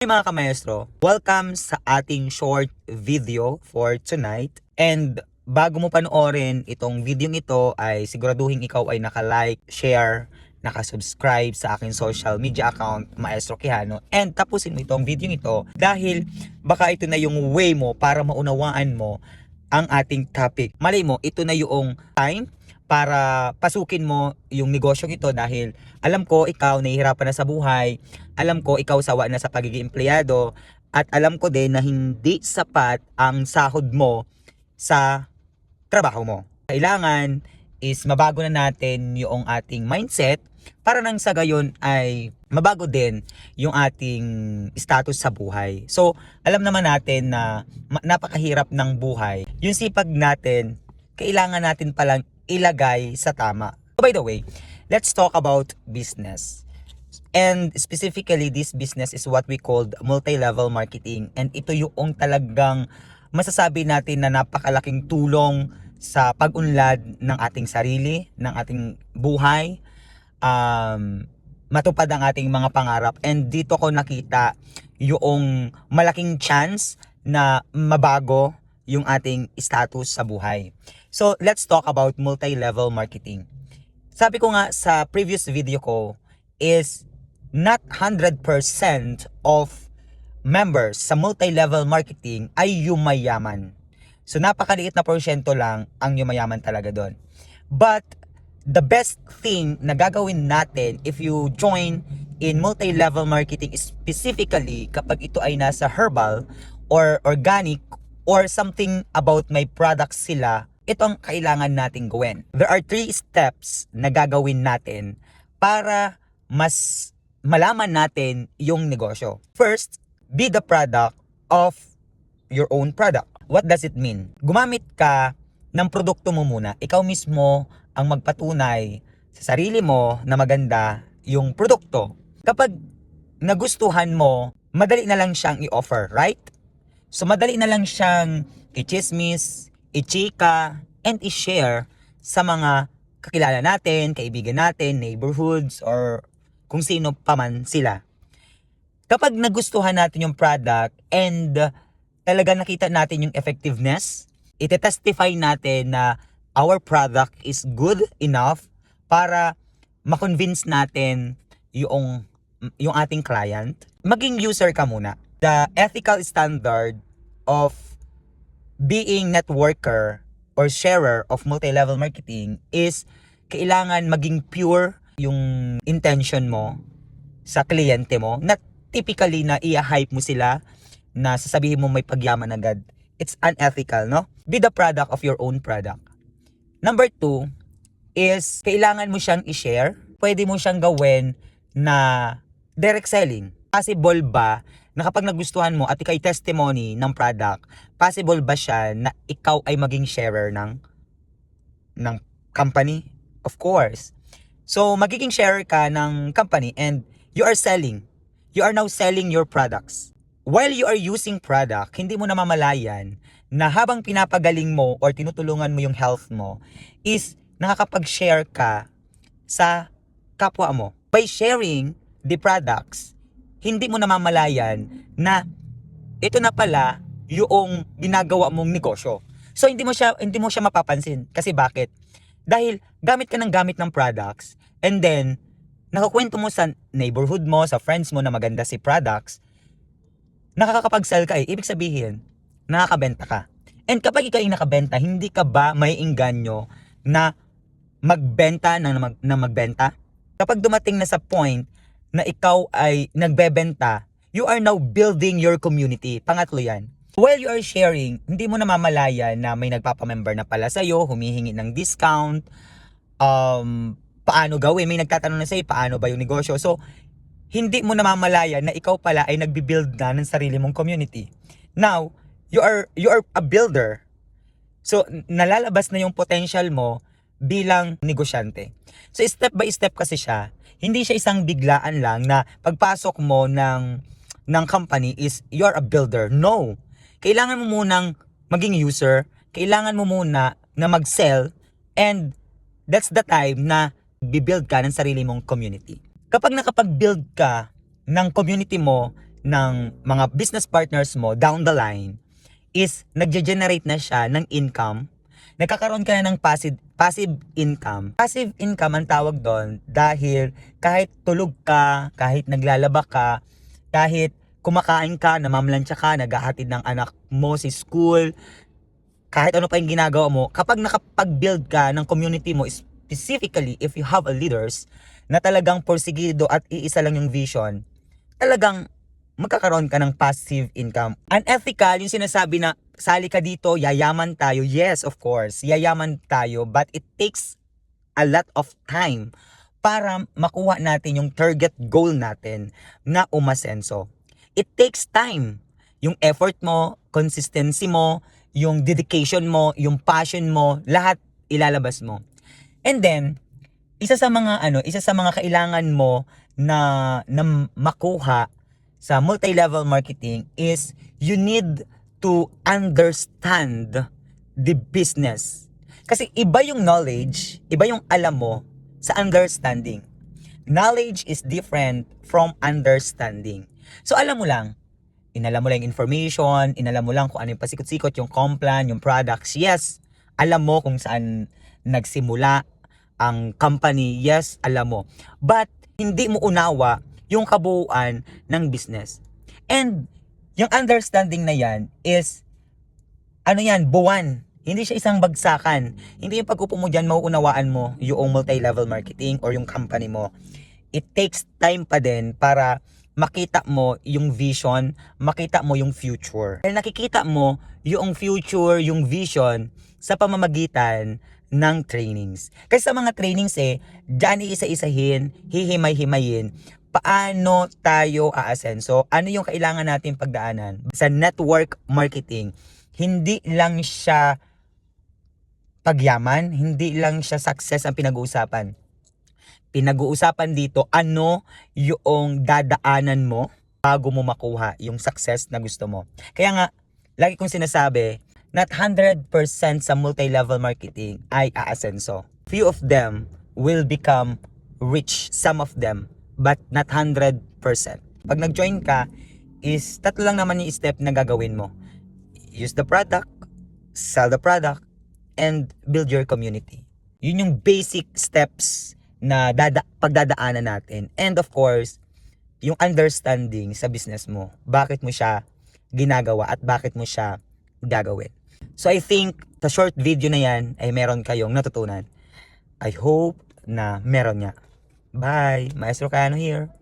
Hey mga kamaestro, welcome sa ating short video for tonight. And bago mo panoorin itong video ito ay siguraduhin ikaw ay naka-like, share, naka-subscribe sa aking social media account, Maestro Quijano. And tapusin mo itong video ito dahil baka ito na yung way mo para maunawaan mo ang ating topic. Malay mo, ito na yung time para pasukin mo yung negosyo ito dahil alam ko ikaw nahihirapan na sa buhay, alam ko ikaw sawa na sa pagiging empleyado, at alam ko din na hindi sapat ang sahod mo sa trabaho mo. Kailangan is mabago na natin yung ating mindset para nang sa gayon ay mabago din yung ating status sa buhay. So, alam naman natin na napakahirap ng buhay. Yung sipag natin, kailangan natin palang ilagay sa tama. So, by the way, let's talk about business. And specifically, this business is what we called multi-level marketing. And ito yung talagang masasabi natin na napakalaking tulong sa pag-unlad ng ating sarili, ng ating buhay, matupad ang ating mga pangarap. And dito ko nakita yung malaking chance na mabago yung ating status sa buhay. So, let's talk about multi-level marketing. Sabi ko nga sa previous video ko is not 100% of members sa multi-level marketing ay yumayaman. So, napakaliit na porsyento lang ang yumayaman talaga doon. But, the best thing na gagawin natin if you join in multi-level marketing specifically kapag ito ay nasa herbal or organic or something about my products sila, ito ang kailangan nating gawin. There are 3 steps na gagawin natin para mas malaman natin yung negosyo. First, be the product of your own product. What does it mean? Gumamit ka ng produkto mo muna. Ikaw mismo ang magpatunay sa sarili mo na maganda yung produkto. Kapag nagustuhan mo, madali na lang siyang i-offer, right? So madali na lang siyang i-chismis, i-chika, and i-share sa mga kakilala natin, kaibigan natin, neighborhoods, or kung sino pa man sila. Kapag nagustuhan natin yung product and talaga nakita natin yung effectiveness, ite-testify natin na our product is good enough para ma-convince natin yung ating client, maging user ka muna. The ethical standard of being networker or sharer of multi-level marketing is kailangan maging pure yung intention mo sa kliyente mo, na typically na i-hype mo sila, na sasabihin mo may pagyaman agad. It's unethical, no? Be the product of your own product. Number 2 is kailangan mo siyang i-share. Pwede mo siyang gawin na direct selling. Possible ba na kapag nagustuhan mo at ikay testimony ng product, possible ba siya na ikaw ay maging sharer ng company? Of course. So, magiging sharer ka ng company and you are selling. You are now selling your products. While you are using product, hindi mo namamalayan na habang pinapagaling mo or tinutulungan mo yung health mo, is nakakapag-share ka sa kapwa mo. By sharing the products, hindi mo namamalayan na ito na pala yung ginagawa mong negosyo. So hindi mo siya mapapansin. Kasi bakit? Dahil gamit ka ng products, and then nakakwento mo sa neighborhood mo, sa friends mo na maganda si products, nakakapag-sell ka Ibig sabihin, nakakabenta ka. And kapag ikaw ay nakabenta, hindi ka ba may inganyo na magbenta ng magbenta? Kapag dumating na sa point na ikaw ay nagbebenta, you are now building your community. Pangatlo yan. While you are sharing, hindi mo namamalayan na may nagpapamember na pala sa'yo, humihingi ng discount, paano gawin, may nagtatanong na sa'yo, paano ba yung negosyo. So, hindi mo namamalayan na ikaw pala ay nagbi-build na ng sarili mong community. Now, you are a builder. So, nalalabas na yung potential mo bilang negosyante. So, step by step kasi siya. Hindi siya isang biglaan lang na pagpasok mo ng company is you're a builder. No. Kailangan mo munang maging user. Kailangan mo muna na mag-sell. And that's the time na bibuild ka ng sarili mong community. Kapag nakapag-build ka ng community mo ng mga business partners mo down the line is nagge-generate na siya ng income. Nagkakaroon ka na ng passive income. Passive income ang tawag doon dahil kahit tulog ka, kahit naglalaba ka, kahit kumakain ka, namamlansya ka, naghahatid ng anak mo si school, kahit ano pa yung ginagawa mo, kapag nakapag-build ka ng community mo, specifically if you have a leaders na talagang porsigido at iisa lang yung vision, talagang magkakaroon ka ng passive income. Unethical, yung sinasabi na sali ka dito, yayaman tayo. Yes, of course, yayaman tayo, but it takes a lot of time para makuha natin yung target goal natin na umasenso. It takes time. Yung effort mo, consistency mo, yung dedication mo, yung passion mo, lahat ilalabas mo. And then, isa sa mga kailangan mo na makuha sa multi-level marketing is you need to understand the business. Kasi iba yung knowledge, iba yung alam mo sa understanding. Knowledge is different from understanding. So alam mo lang, inalam mo lang yung information, inalam mo lang kung ano yung pasikot-sikot, yung complan, yung products. Yes, alam mo kung saan nagsimula ang company. Yes, alam mo. But hindi mo unawa yung kabuuan ng business. And yung understanding na yan is, buwan. Hindi siya isang bagsakan. Hindi yung pag-upo mo dyan, mauunawaan mo yung multi-level marketing or yung company mo. It takes time pa din para makita mo yung vision, makita mo yung future. Dahil nakikita mo yung future, yung vision sa pamamagitan ng trainings. Kasi sa mga trainings dyan iisa-isahin, hihimay-himayin, paano tayo aasenso, ano yung kailangan natin pagdaanan. Sa network marketing, hindi lang siya pagyaman, hindi lang siya success ang pinag-uusapan. Pinag-uusapan dito ano yung dadaanan mo bago mo makuha yung success na gusto mo. Kaya nga, lagi kong sinasabi, not 100% sa multi-level marketing ay aasenso. Few of them will become rich, some of them, but not 100%. Pag nag-join ka, is tatlo lang naman yung step na gagawin mo. Use the product, sell the product, and build your community. Yun yung basic steps na pagdadaanan natin. And of course, yung understanding sa business mo. Bakit mo siya ginagawa at bakit mo siya gagawin. So I think sa short video na yan ay meron kayong natutunan. I hope na meron nga. Bye! Maestro Cano here.